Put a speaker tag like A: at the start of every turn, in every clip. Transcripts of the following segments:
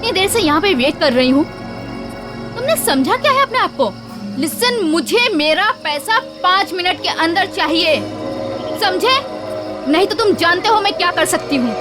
A: इतनी देर से यहाँ पे वेट कर रही हूँ। तुमने समझा क्या है अपने आप को? लिसन, मुझे मेरा पैसा 5 मिनट के अंदर चाहिए, समझे? नहीं तो तुम जानते हो मैं क्या कर सकती हूँ।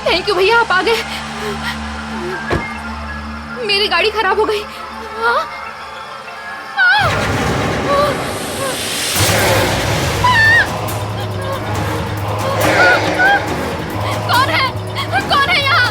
A: थैंक यू भैया, आप आ गए। मेरी गाड़ी खराब हो गई। कौन है? कौन है यहाँ?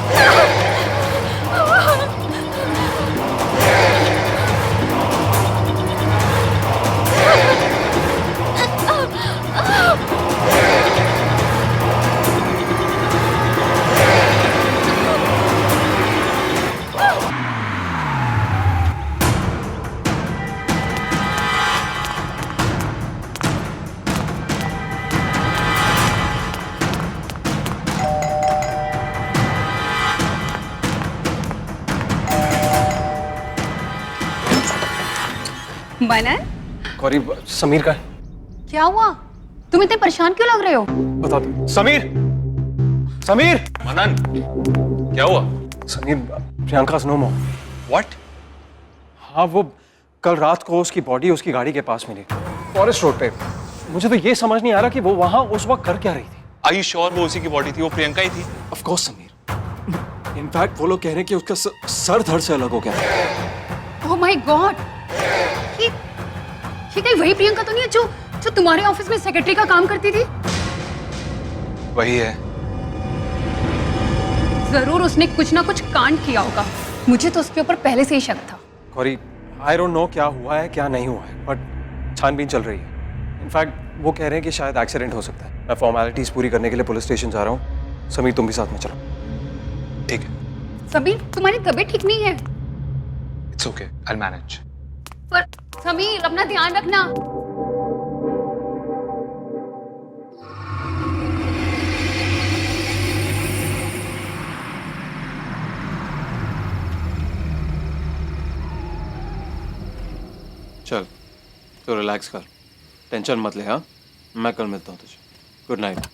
B: मनन,
C: गौरी, समीर का
B: क्या हुआ? तुम इतने परेशान क्यों लग रहे हो?
C: बता दो। समीर, समीर।
D: मनन, क्या हुआ?
C: Sameer, Priyanka no more.
D: What?
C: हाँ, वो कल रात को उसकी बॉडी उसकी गाड़ी के पास मिली, फॉरेस्ट रोड पे। मुझे तो ये समझ नहीं आ रहा कि वो वहां उस वक्त कर क्या रही थी।
D: Are you sure वो उसी की बॉडी थी? वो प्रियंका ही थी?
C: Of course Sameer. इनफैक्ट वो लोग कह रहे हैं कि उसका सर धड़ से अलग हो गया।
B: ओह माय गॉड, ये कहीं वही प्रियंका तो नहीं है जो तुम्हारे ऑफिस में सेक्रेटरी का काम करती थी?
D: वही है।
B: जरूर उसने कुछ ना कुछ कांड किया होगा। मुझे तो उसके ऊपर पहले से ही शक था।
C: गौरी, आई डोंट नो क्या हुआ है क्या नहीं हुआ है, बट छानबीन चल रही है। इनफैक्ट वो कह रहे हैं कि शायद एक्सीडेंट हो सकता है। मैं फॉर्मेलिटीज पूरी करने के लिए पुलिस स्टेशन जा रहा हूँ। समीर, तुम भी साथ में चलो।
D: ठीक है।
B: समीर, तुम्हारी तबीयत ठीक नहीं है?
D: It's okay, I'll manage.
B: पर समीर, अपना ध्यान रखना।
C: चल, तो रिलैक्स कर, टेंशन मत ले। हाँ, मैं कल मिलता हूँ तुझे। Good night.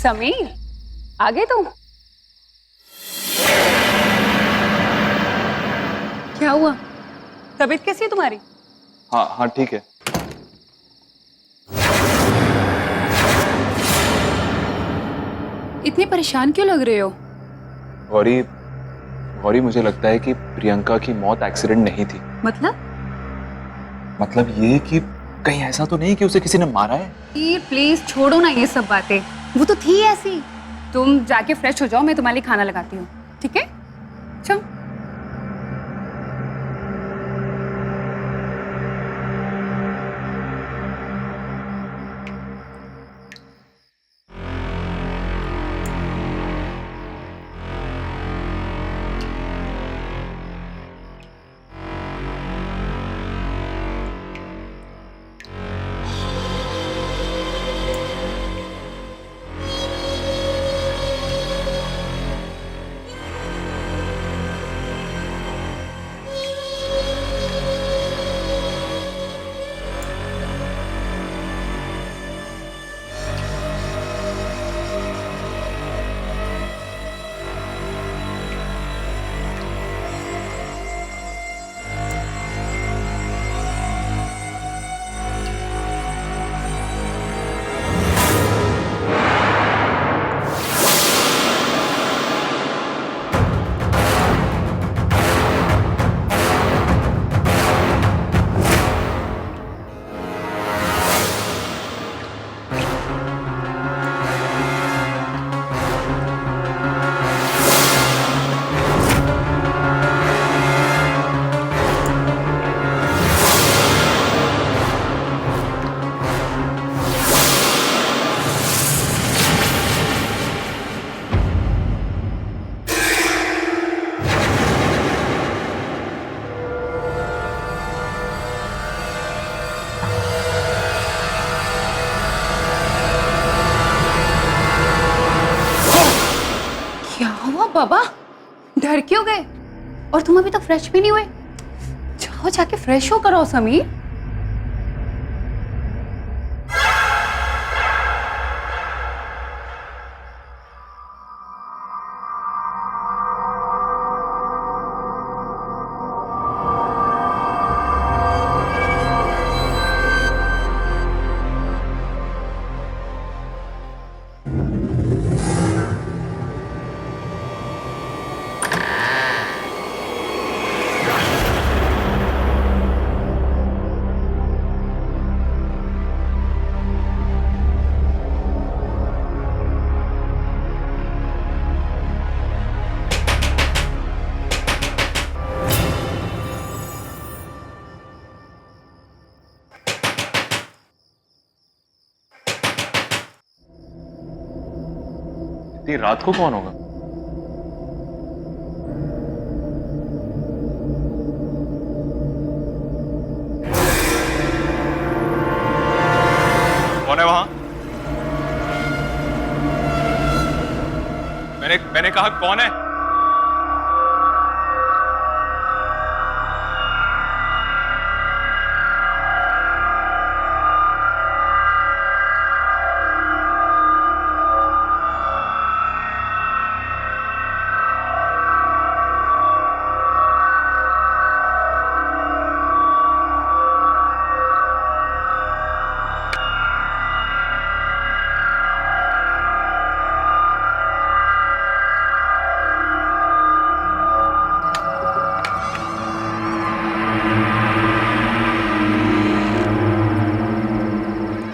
B: समीर, आ गए तुम? क्या हुआ? तबीयत कैसी है तुम्हारी?
D: हाँ हाँ ठीक है।
B: इतने परेशान क्यों लग रहे हो?
D: गौरी, गौरी मुझे लगता है कि प्रियंका की मौत एक्सीडेंट नहीं थी। मतलब ये कि कहीं ऐसा तो नहीं कि उसे किसी ने मारा है?
B: प्लीज छोड़ो ना ये सब बातें, वो तो थी ऐसी। तुम जाके फ्रेश हो जाओ, मैं तुम्हारे लिए खाना लगाती हूँ, ठीक है? चलो। बाबा, डर क्यों गए? और तुम अभी तक फ्रेश भी नहीं हुए? जाओ जाके फ्रेश हो करो समीर।
D: इतनी रात को कौन होगा? कौन है वहां? मैंने कहा कौन है?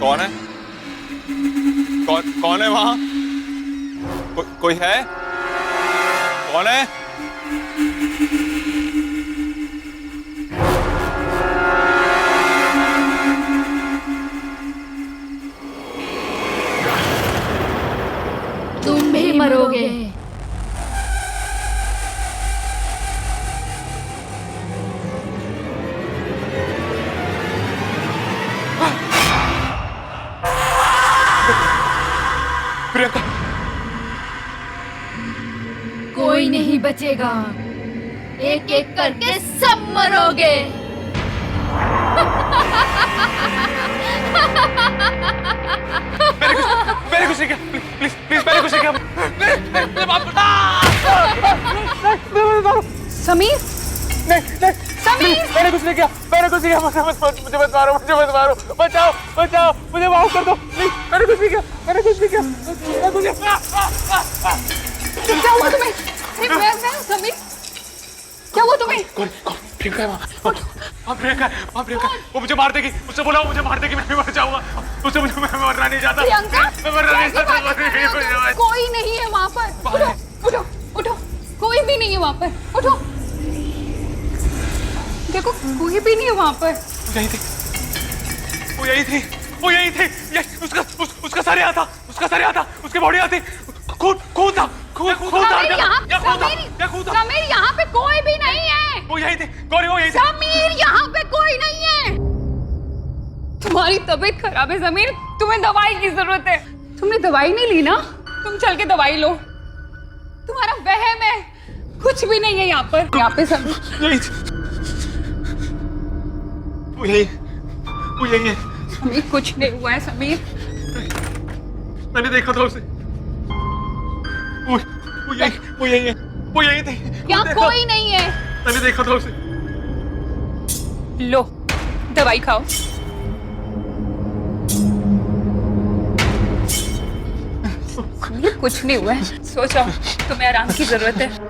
D: कौन है? कौन है वहां? कोई है? कौन है?
A: तुम भी मरोगे।
D: प्रियंका,
A: कोई नहीं बचेगा, एक एक करके सब मरोगे।
D: मैंने कुछ नहीं किया। प्लीज प्लीज
B: समीर समीर
D: मैंने कुछ नहीं किया, मैंने कुछ नहीं किया, मुझे मत मारो, बचाओ बचाओ, मुझे माफ कर दो, नहीं मैंने कुछ नहीं किया, मैंने कुछ नहीं किया,
B: क्या हुआ तुम्हें? अरे मैं समीर, क्या हुआ तुम्हें?
D: प्रियंका है वहाँ, प्रियंका, वो मुझे मार देगी, उससे बोला वो मुझे मार देगी, मैं भी मर जाऊंगा, उससे मुझे मैं मरना नहीं चाहता,
B: प्रियंका,
D: मैं मरना नहीं चाहता,
B: कोई नहीं है वहाँ पर, उठो उठो, कोई भी नहीं है वहाँ पर, उठो, देखो कोई भी नहीं है वहाँ पर।
D: वो यही थी, उसका सर यहाँ था, उसकी बॉडी आती, खून था,
B: समीर यहाँ पे कोई भी नहीं है।
D: वो यही थी, गौरी वो यही थी।
B: समीर यहाँ पे कोई नहीं है। तुम्हारी तबीयत खराब है समीर, तुम्हें दवाई की जरूरत है। तुमने दवाई नहीं ली ना? तुम चल के दवाई लो। तुम्हारा वहम है, कुछ भी नहीं है यहाँ पे समीर।
D: यही थी, वो यही है।
B: समीर कुछ नहीं हुआ है समीर।
D: मैंने देखा था उसे, वो यही थी।
B: यहाँ कोई नहीं है।
D: मैंने देखा था उसे।
B: लो दवाई खाओ। समीर कुछ नहीं हुआ है, सो जाओ, तुम्हें आराम की जरूरत है।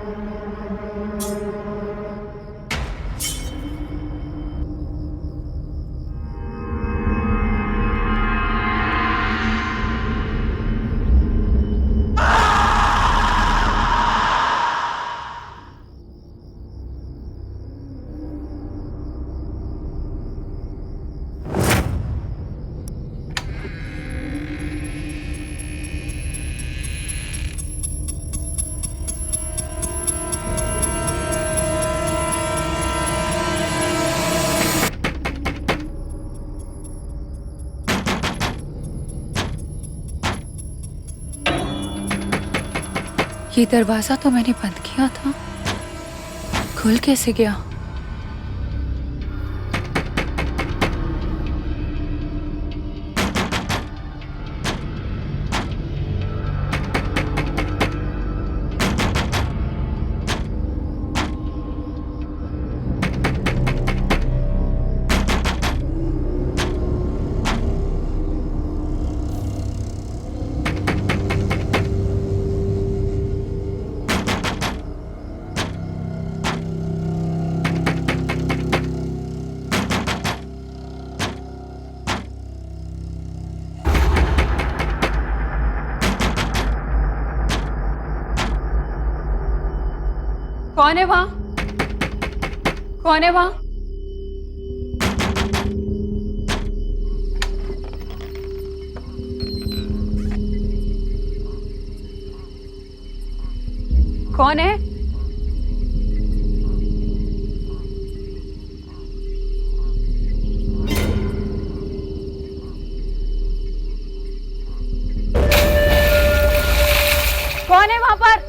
B: ये दरवाजा तो मैंने बंद किया था, खुल कैसे गया? कौन है वहां? कौन है वहां? कौन है? कौन है वहां पर?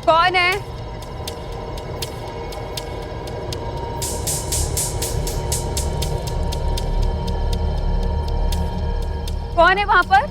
B: कौन है? कौन है वहां पर?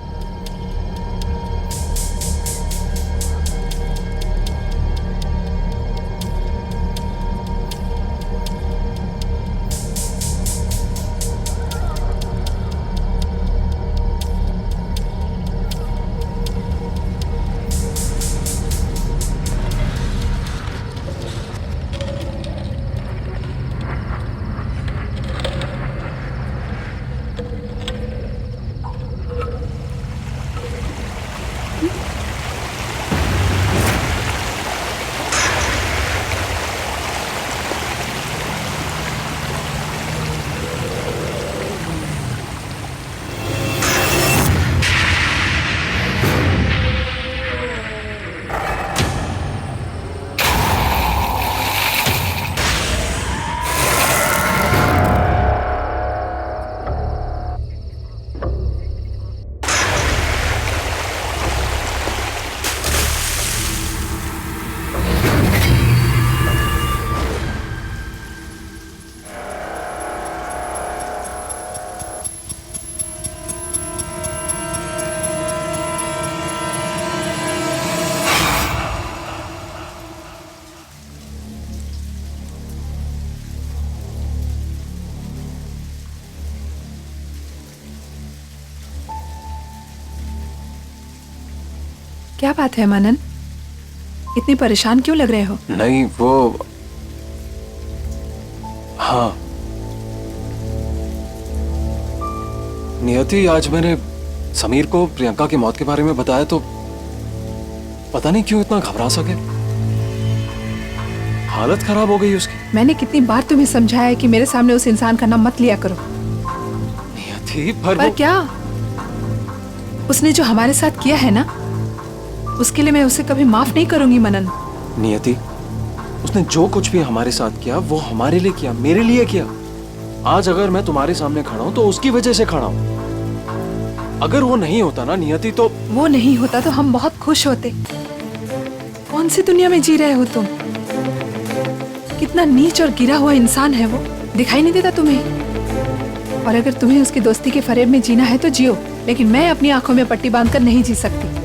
E: क्या बात है मनन, इतनी परेशान क्यों लग रहे हो?
C: नहीं वो, हाँ नियति, आज मैंने समीर को प्रियंका की मौत के बारे में बताया तो पता नहीं क्यों इतना घबरा सा गया। हालत खराब हो गई उसकी।
E: मैंने कितनी बार तुम्हें समझाया है कि मेरे सामने उस इंसान का नाम मत लिया करो।
C: नियति
E: पर क्या, उसने जो हमारे साथ किया है ना, उसके लिए मैं उसे कभी माफ नहीं करूंगी मनन।
C: नियति, उसने जो कुछ भी हमारे साथ किया वो हमारे लिए किया, मेरे लिए किया। आज अगर मैं तुम्हारे सामने खड़ा हूं तो उसकी वजह से खड़ा हूं। अगर वो नहीं होता ना नियति तो
E: वो नहीं होता तो हम बहुत खुश होते। कौन सी दुनिया में जी रहे हो तुम? कितना नीच और गिरा हुआ इंसान है वो, दिखाई नहीं देता तुम्हें? और अगर तुम्हें उसकी दोस्ती के फरेब में जीना है तो जियो, लेकिन मैं अपनी आंखों में पट्टी बांधकर नहीं जी सकती।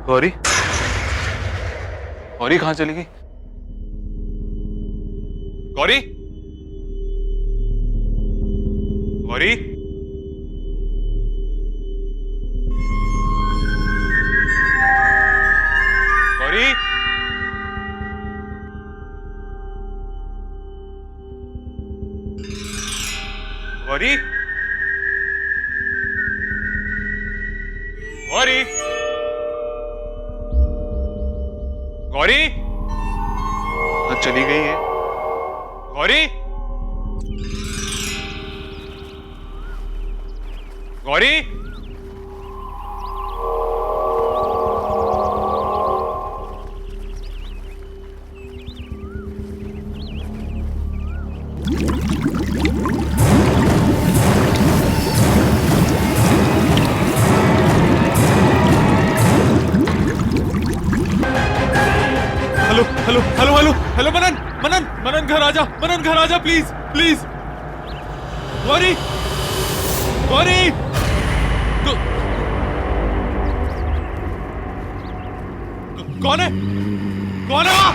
C: गौरी, गौरी कहाँ चली गई? गौरी, गौरी, गौरी, गौरी, गौरी, गौरी, चली गई है Gauri, Gauri, hello hello hello hello hello, Manan Manan Manan घर आजा, मनन घर आजा प्लीज प्लीज। गौरी, गौरी, कौन है, कौन है वहाँ?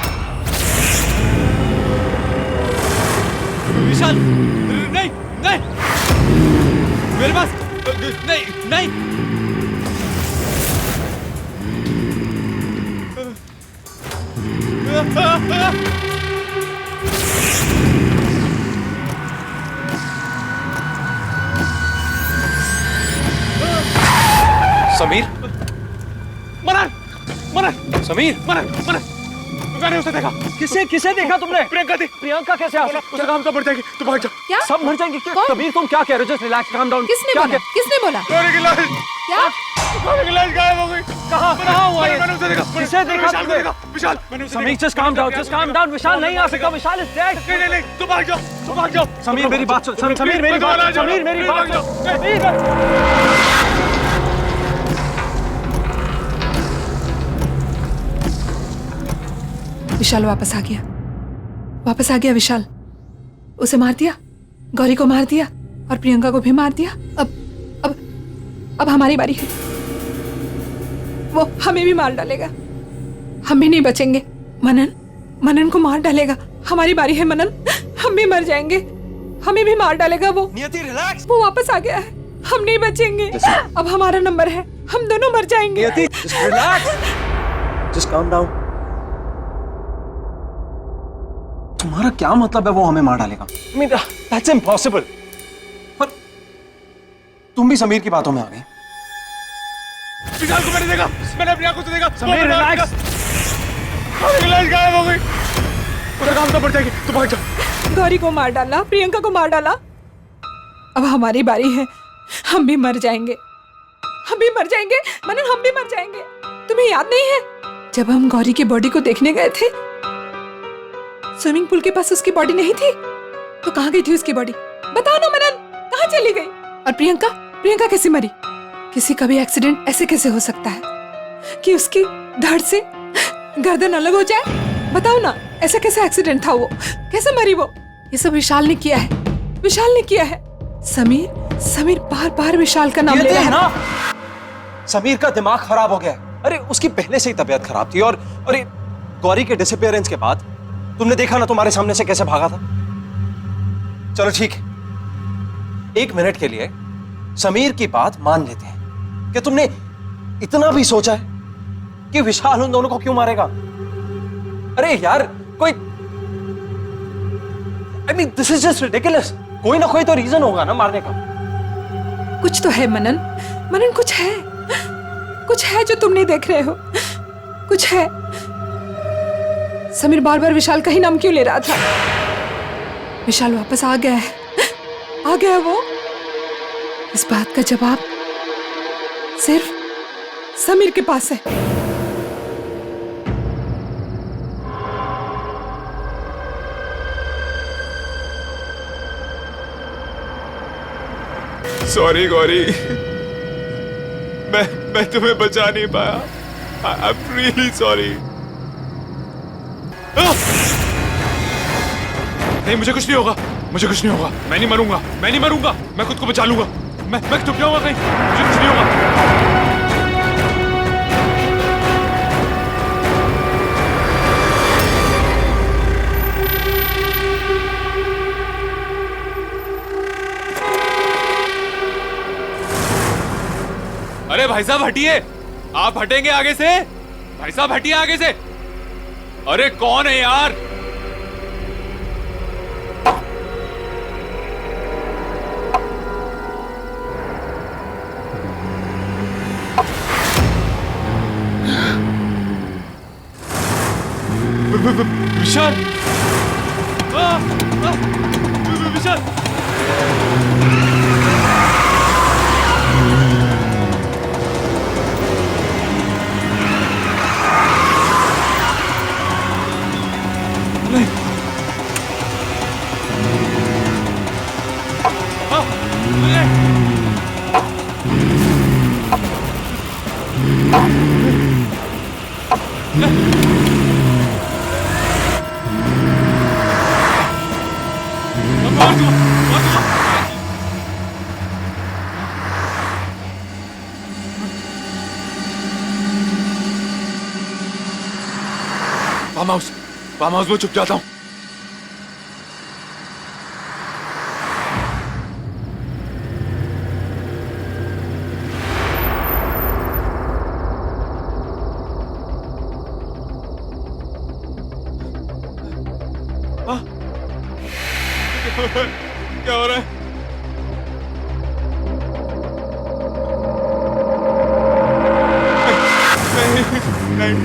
C: विशाल, नहीं नहीं, मेरे पास नहीं नहीं। समीर, मनन मनन, समीर, मनन मनन, मैंने उसे देखा।
F: किसे किसे देखा तुमने?
C: प्रियंका थी।
F: प्रियंका कैसे आ सकती?
C: उसे काम तो मर जाएगी, तुम भाग जाओ।
E: क्या?
F: सब मर जाएंगे क्या?
E: कौन?
F: कबीर तुम क्या कह रहे हो? Just relax, calm down.
E: किसने बोला? किसने बोला?
C: गौरी की लाश,
E: क्या?
C: गौरी की लाश गायब हो गई।
F: कहाँ हुआ ये?
C: मैंने उसे देखा।
F: किसे देखा
C: विशाल को
F: तुमने?
C: देखा, विशाल, मैंने उसे
F: समीर
C: देखा।
F: Just calm down, just calm down. Vishal नहीं आ सकता, विशाल इज डेड।
C: नहीं नहीं नहीं, तुम भाग जाओ, तुम भाग जाओ।
F: समीर मेरी बात सुन, समीर मेरी बात सुन, समीर मेरी बात सुन, समीर।
E: विशाल वापस आ गया, वापस आ गया विशाल। उसे मार दिया, गौरी को मार दिया और प्रियंका को भी मार दिया। अब हमारी बारी है। वो हमें भी मार डालेगा, हम भी नहीं बचेंगे। मनन को मार डालेगा। हमारी बारी है मनन, हम भी मर जाएंगे, हमें भी मार डालेगा वो।
F: नियति रिलैक्स।
E: वो वापस आ गया है, हम नहीं बचेंगे। अब हमारा नंबर है, हम दोनों मर जाएंगे।
F: नियति just relax, just calm down.
C: तुम्हारा क्या मतलब है वो हमें मार डालेगा?
F: I mean, that's impossible.
C: पर तुम भी समीर की बातों में आ गए। विशाल को मैंने देखा, मैंने अपनी आंखों से देखा।
F: समीर रिलैक्स।
C: लाश गायब हो गई। उसे काम तो पड़ जाएगी, तुम भाग जाओ।
E: गौरी को मार डाला, प्रियंका को मार डाला। अब हमारी बारी है, हम भी मर जाएंगे, हम भी मर जाएंगे मनन, हम भी मर जाएंगे। तुम्हें याद नहीं है जब हम गौरी की बॉडी को देखने गए थे? स्विमिंग पूल के पास उसकी बॉडी नहीं थी तो कहाँ गई थी उसकी बॉडी? बताओ ना मनन, कहाँ चली गई? और प्रियंका कैसे मरी? किसी का भी एक्सीडेंट ऐसे कैसे हो सकता है? कि उसकी धड़ से गर्दन अलग हो जाए? बताओ ना, ऐसा कैसा एक्सीडेंट था? वो कैसे मरी? वो ये सब विशाल ने किया है, विशाल ने किया है। समीर बार बार विशाल का नाम ले रहा है
C: ना। समीर का दिमाग खराब हो गया है। अरे उसकी पहले से ही तबीयत खराब थी और अरे गौरी के डिसअपीयरेंस के बाद तुमने देखा ना तुम्हारे सामने से कैसे भागा था। चलो ठीक है, 1 मिनट के लिए समीर की बात मान लेते हैं। क्या तुमने इतना भी सोचा है कि विशाल उन दोनों को क्यों मारेगा? अरे यार कोई दिस इज जस्ट रिडिकुलस। कोई ना कोई तो रीजन होगा ना मारने का।
E: कुछ तो है मनन, कुछ है जो तुम नहीं देख रहे हो। कुछ है। समीर बार बार विशाल का ही नाम क्यों ले रहा था? विशाल वापस आ गया है, वो। इस बात का जवाब सिर्फ समीर के पास है।
D: सॉरी गौरी, मैं तुम्हें बचा नहीं पाया। I am really sorry. नहीं, मुझे कुछ नहीं होगा, मैं नहीं मरूंगा, मैं खुद को बचा लूंगा। मैं तो क्या होगा कहीं, मुझे कुछ नहीं होगा। अरे भाई साहब हटिए, आप हटेंगे आगे से? भाई साहब हटिए आगे से। अरे कौन है यार? विशाल, विशाल, फार्म हाउस में छुप जाता हूं। क्या हो रहा है? नहीं।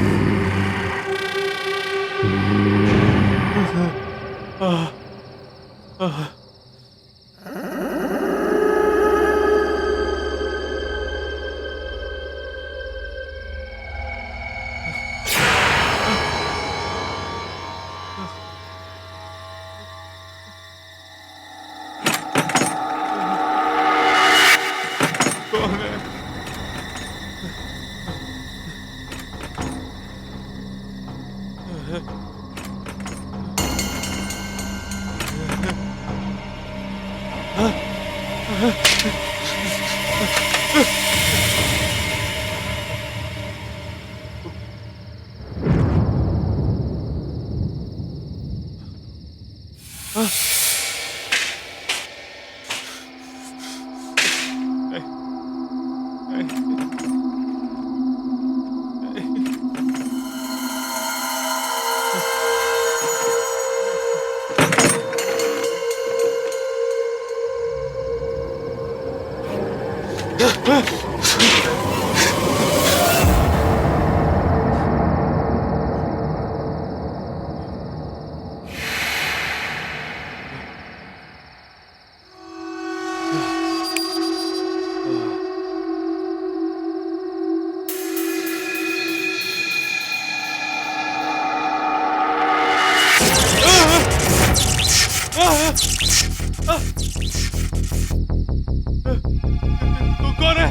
D: तू कौन है?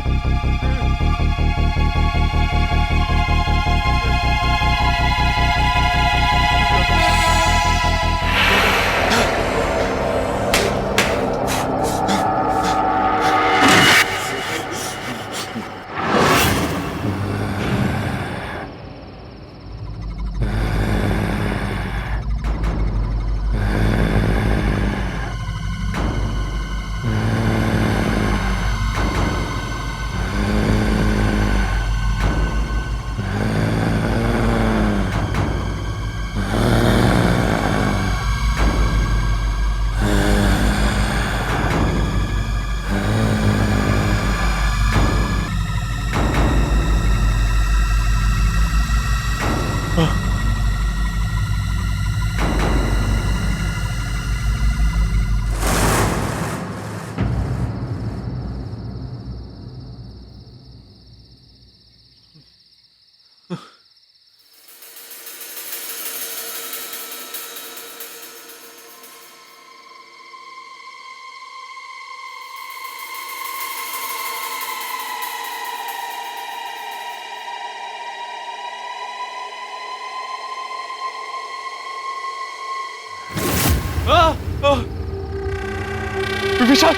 D: विशाल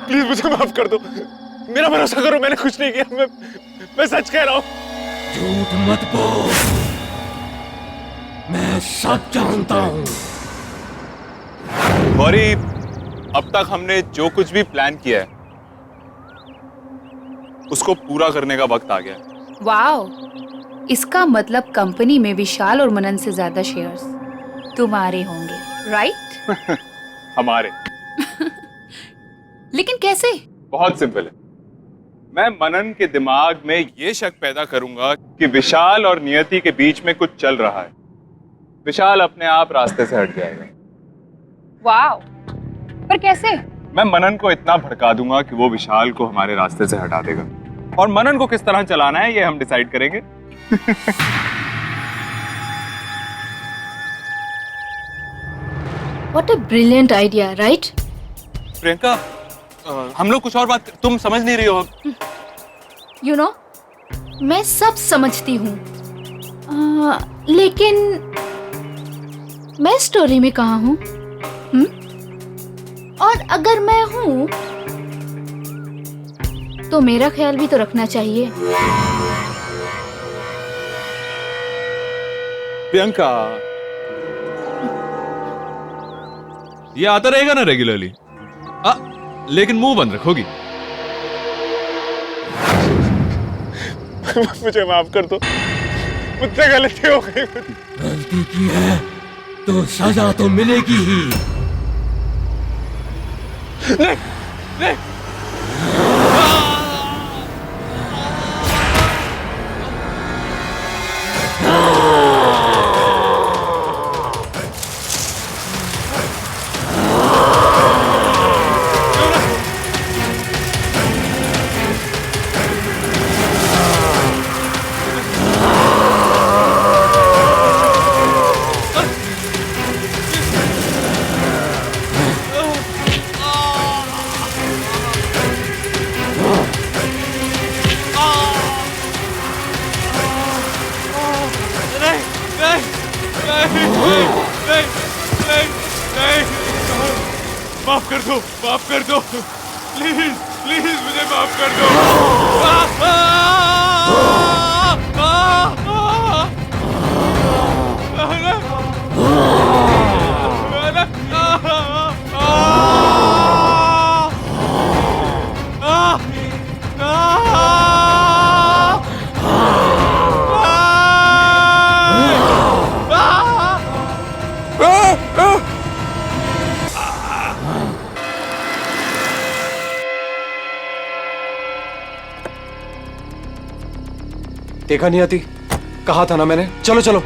D: प्लीज मुझे माफ कर दो, मेरा भरोसा करो, मैंने कुछ नहीं किया, मैं सच कह रहा हूं।
G: झूठ मत बोल, मैं सब जानता हूं।
H: गौरी, अब तक हमने जो कुछ भी प्लान किया है उसको पूरा करने का वक्त आ गया है।
B: वाओ, इसका मतलब कंपनी में विशाल और मनन से ज्यादा शेयर्स तुम्हारे होंगे, राइट?
H: हमारे।
B: लेकिन कैसे?
H: बहुत सिंपल है। मैं मनन के दिमाग में ये शक पैदा करूंगा कि विशाल और नियति के बीच में कुछ चल रहा है। विशाल अपने आप रास्ते से हट जाएगा।
B: वाओ, पर कैसे?
H: मैं मनन को इतना भड़का दूंगा कि वो विशाल को हमारे रास्ते से हटा देगा, और मनन को किस तरह चलाना है ये हम डिसाइड करेंगे।
A: What a brilliant idea, right?
H: Priyanka, हम लोग कुछ और बात, तुम समझ नहीं रही हो।
A: You know, मैं सब समझती हूँ, लेकिन मैं स्टोरी में कहाँ हूँ? और अगर मैं हूँ तो मेरा ख्याल भी तो रखना चाहिए।
H: प्रियंका,
I: ये आता रहेगा ना रेगुलरली, लेकिन मुंह बंद रखोगी।
D: मुझे माफ कर दो, मुझसे गलती हो गई।
G: गलती की है तो सजा तो मिलेगी ही।
D: नहीं, नहीं। माफ कर दो, माफ कर दो, प्लीज प्लीज मुझे माफ कर दो।
C: देखा नहीं आती, कहा था ना मैंने। चलो चलो।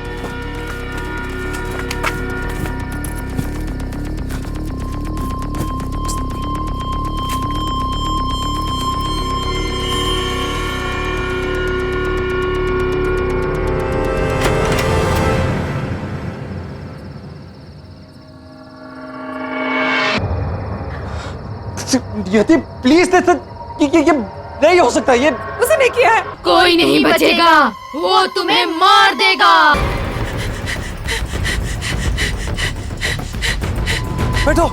F: यति प्लीज, ये नहीं हो सकता, ये
E: उसे नहीं किया है।
A: कोई नहीं बचेगा, वो तुम्हें मार देगा।
F: बैठो।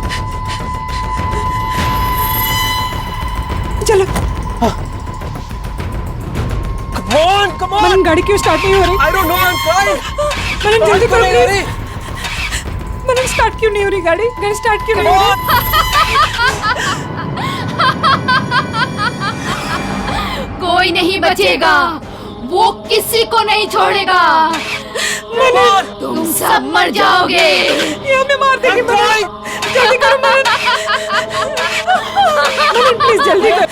E: चलो।
F: Come on।
E: मनन, गाड़ी क्यों स्टार्ट नहीं हो रही?
F: I don't know, I'm trying।
E: मनन जल्दी करो
F: नहीं हो
E: प्लीज। मनन, स्टार्ट क्यों नहीं हो रही गाड़ी? गाड़ी स्टार्ट क्यों नहीं हो रही?
A: कोई नहीं बचेगा, वो किसी को नहीं छोड़ेगा। तुम सब मर जाओगे।
E: ये हमें मार देगी। मनन, जल्दी करो मनन। मनन प्लीज जल्दी करो।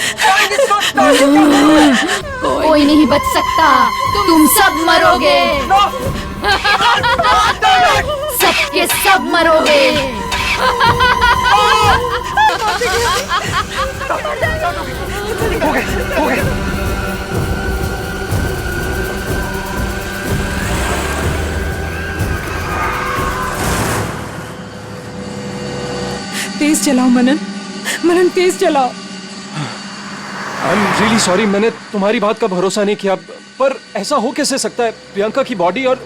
A: कोई नहीं बच सकता, तुम सब मरोगे। सबके सब मरोगे।
F: हो गए।
E: तेज चलाओ मनन, मनन तेज चलाओ।
C: आई एम रियली सॉरी, मैंने तुम्हारी बात का भरोसा नहीं किया, पर ऐसा हो कैसे सकता है? प्रियंका की बॉडी और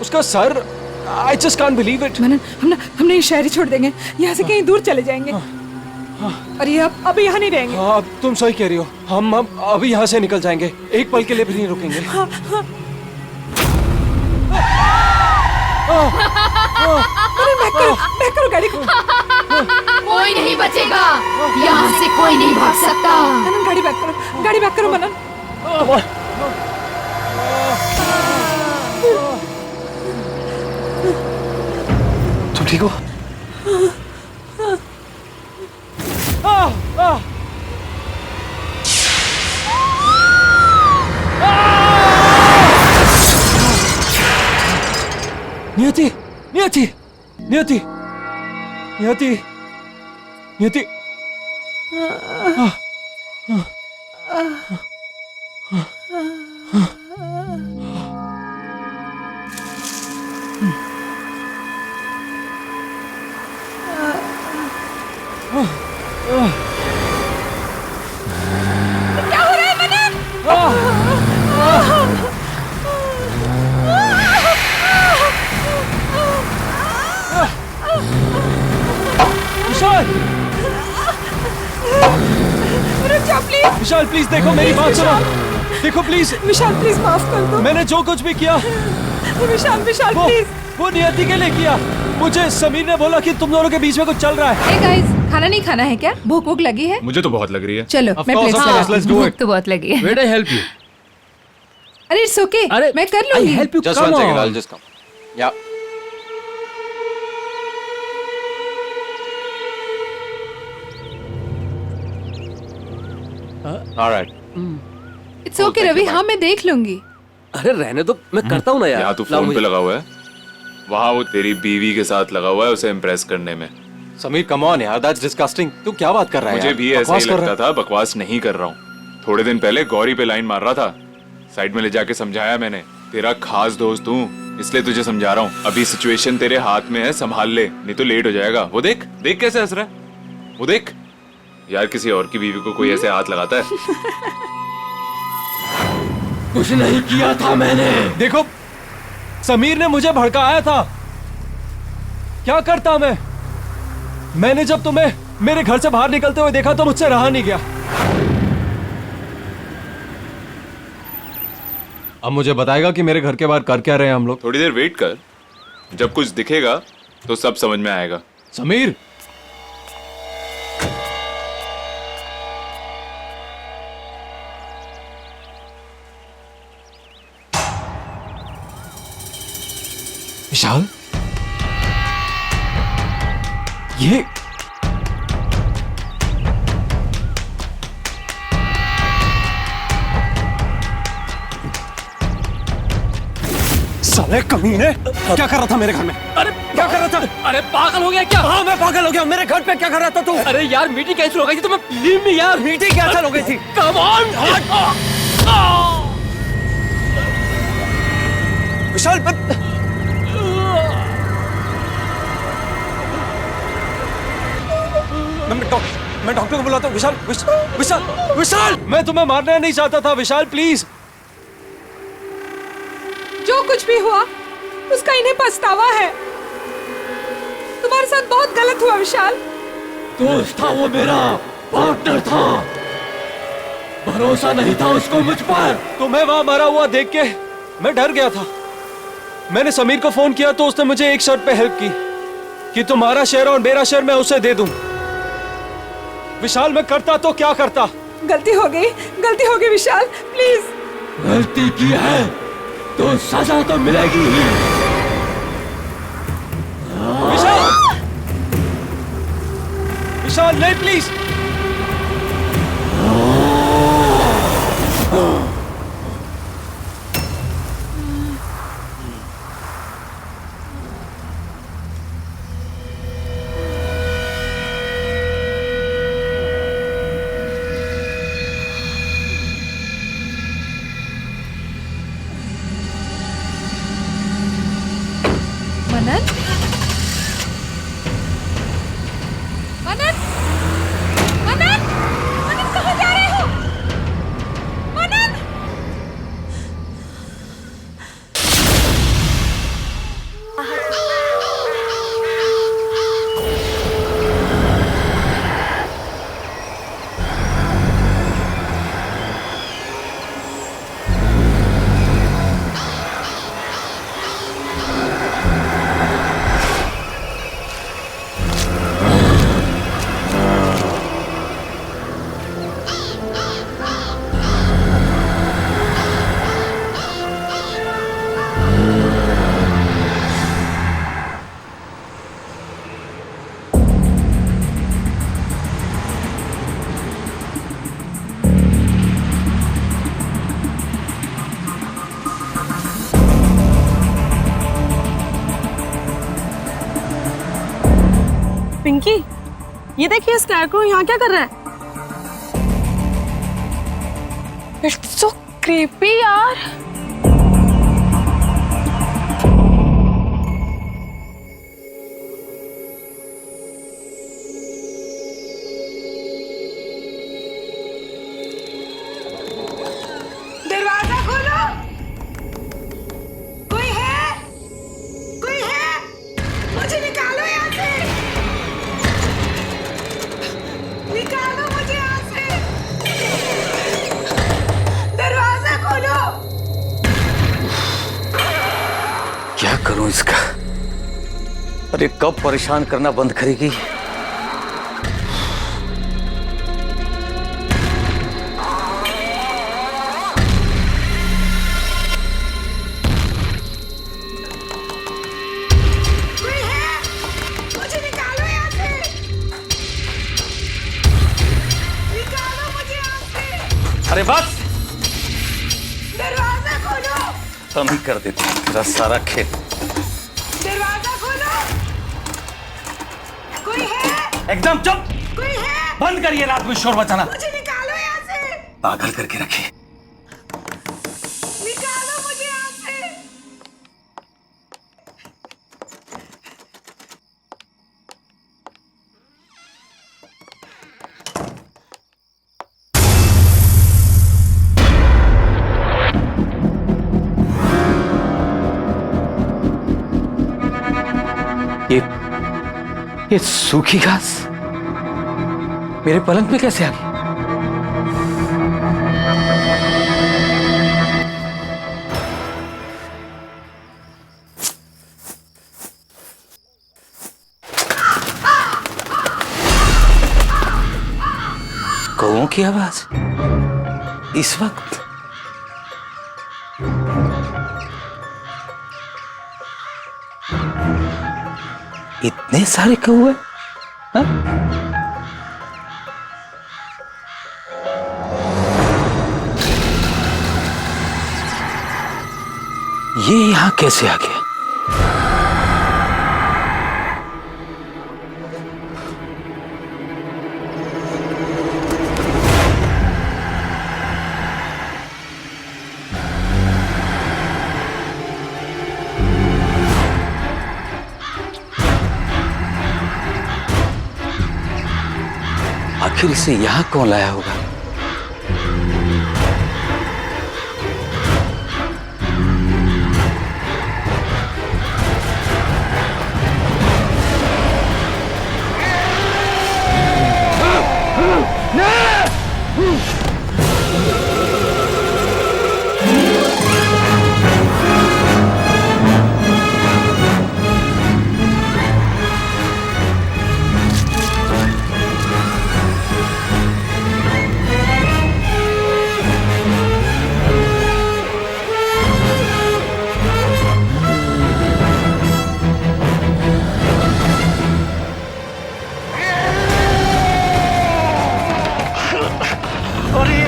C: उसका सर, I just can't believe it.
E: Manan, हमने ये शहर ही छोड़ देंगे, यहाँ से कहीं दूर चले जाएंगे। और ये अब यहाँ नहीं रहेंगे।
C: हाँ, तुम सही कह रही हो। हम अभी यहाँ से निकल जाएंगे, एक पल के लिए भी नहीं रुकेंगे।
E: बैक करो गाड़ी को।
A: कोई नहीं बचेगा, यहाँ से कोई नहीं भाग सकता।
E: मनन गाड़ी बैक करो मनन।
C: तुम ठीक हो? नियति, नियति, नियति, नियति, नियति।
E: क्या हो रहा है मनन?
C: विशाल,
E: रुक जाओ प्लीज।
C: विशाल प्लीज देखो, मेरी बात सुनो। देखो प्लीज।
E: विशाल प्लीज माफ कर दो।
C: मैंने जो कुछ भी किया,
E: विशाल प्लीज।
C: वो नियति के लिए किया। मुझे समीर ने बोला कि तुम दोनों के बीच में कुछ चल रहा है।
E: Hey guys, खाना नहीं खाना है क्या? भूख लगी है?
I: मुझे तो बहुत लग रही है।
E: चलो मैं प्लेट
A: भूख तो बहुत लगी है।
G: Where I help you?
E: अरे इट्स ओके,
G: अरे
E: मैं कर
G: I
E: लूंगी।
G: help you.
C: Just
G: Come
C: one second,
G: on.
C: I'll just come. Yeah. All right.
E: It's okay Ravi, हाँ मैं देख लूंगी।
G: अरे रहने दो, मैं करता हूँ ना यार।
I: यहाँ तू
G: लाओ
I: फोन पे
G: मुझे।
I: लगा हुआ है, वहाँ वो तेरी बीवी के साथ लगा हुआ है उसे इम्प्रेस करने में।
C: समीर कम ऑन यार, दैट्स डिस्गस्टिंग। तू क्या बात कर रहा है
I: मुझे
C: यार?
I: भी ऐसा ही
C: बकवास कर रहा
I: लगता था, बकवास नहीं कर रहा हूँ। थोड़े दिन पहले गौरी पे लाइन मार रहा था, साइड में ले जाके समझाया मैंने। तेरा खास दोस्त हूँ इसलिए तुझे समझा रहा हूँ। अभी सिचुएशन तेरे हाथ में है, संभाल ले नहीं तो लेट हो जाएगा। वो देख देख कैसे हंस रहा है, वो देख। यार किसी और की बीवी को कोई ऐसे हाथ लगाता है?
G: कुछ नहीं किया था मैंने।
C: देखो, समीर ने मुझे भड़काया था। क्या करता मैं? मैंने जब तुम्हें मेरे घर से बाहर निकलते हुए देखा तो मुझसे रहा नहीं गया। अब मुझे बताएगा कि मेरे घर के बाहर कर क्या रहे हैं हम लोग?
I: थोड़ी देर वेट कर, जब कुछ दिखेगा तो सब समझ में आएगा।
C: समीर, विशाल, ये साले कमीने, क्या कर रहा था मेरे घर में?
G: अरे
C: क्या कर रहा था?
G: अरे पागल हो गया क्या?
C: हाँ, मैं पागल हो गया। मेरे घर पे क्या कर रहा था तू?
G: अरे यार मीटिंग कैंसिल हो गई थी तो मैं लीव में यार।
C: मीटिंग कैंसिल हो गई थी?
G: Come on.
C: विशाल, मैं डॉक्टर को बुलाता हूँ। विशाल, विशाल, विशाल, मैं तुम्हें मारना नहीं चाहता था विशाल, प्लीज।
E: जो कुछ भी हुआ उसका इन्हें पछतावा है। तुम्हारे साथ बहुत गलत हुआ विशाल।
G: दोस्त था वो, मेरा पार्टनर था, भरोसा नहीं था उसको मुझ पर।
C: तुम्हें वहां मरा हुआ देख के मैं डर गया था। मैंने समीर को फोन किया तो उसने मुझे एक शर्त पे हेल्प की कि तुम्हारा शेयर और मेरा शेयर मैं उसे दे दूं। विशाल, मैं करता तो क्या करता?
E: गलती हो गई विशाल, प्लीज।
G: गलती की है तो सजा तो मिलेगी ही।
C: विशाल, विशाल नहीं, प्लीज।
E: मनन, मनन,
J: पिंकी, ये देखिए स्कैरक्रो यहाँ क्या कर रहा है? इट्स सो क्रीपी यार।
E: दरवाजा खोलो। कोई है? कोई है? मुझे निकालो यहाँ से। निकालो मुझे यहाँ से। दरवाजा खोलो।
G: क्या करूं इसका? अरे कब परेशान करना बंद करेगी?
E: कोई है? मुझे निकालो यहाँ से। निकालो मुझे यहाँ से।
G: अरे बस,
E: दरवाजा खोलो।
G: हम ही कर देते हैं तेरा सारा खेल।
E: दरवाजा खोलो। कोई है?
G: एकदम चुप,
E: कोई है?
G: बंद करिए रात में शोर मचाना।
E: मुझे निकालो यहाँ से।
G: पागल करके रखिए।
E: निकालो मुझे यहाँ से।
G: ये सूखी घास मेरे पलंग पे कैसे आ गई? कौओं की आवाज इस वक्त? इतने सारे कौए? हाँ? ये यहां कैसे आ गया? आखिर इसे यहां कौन लाया होगा?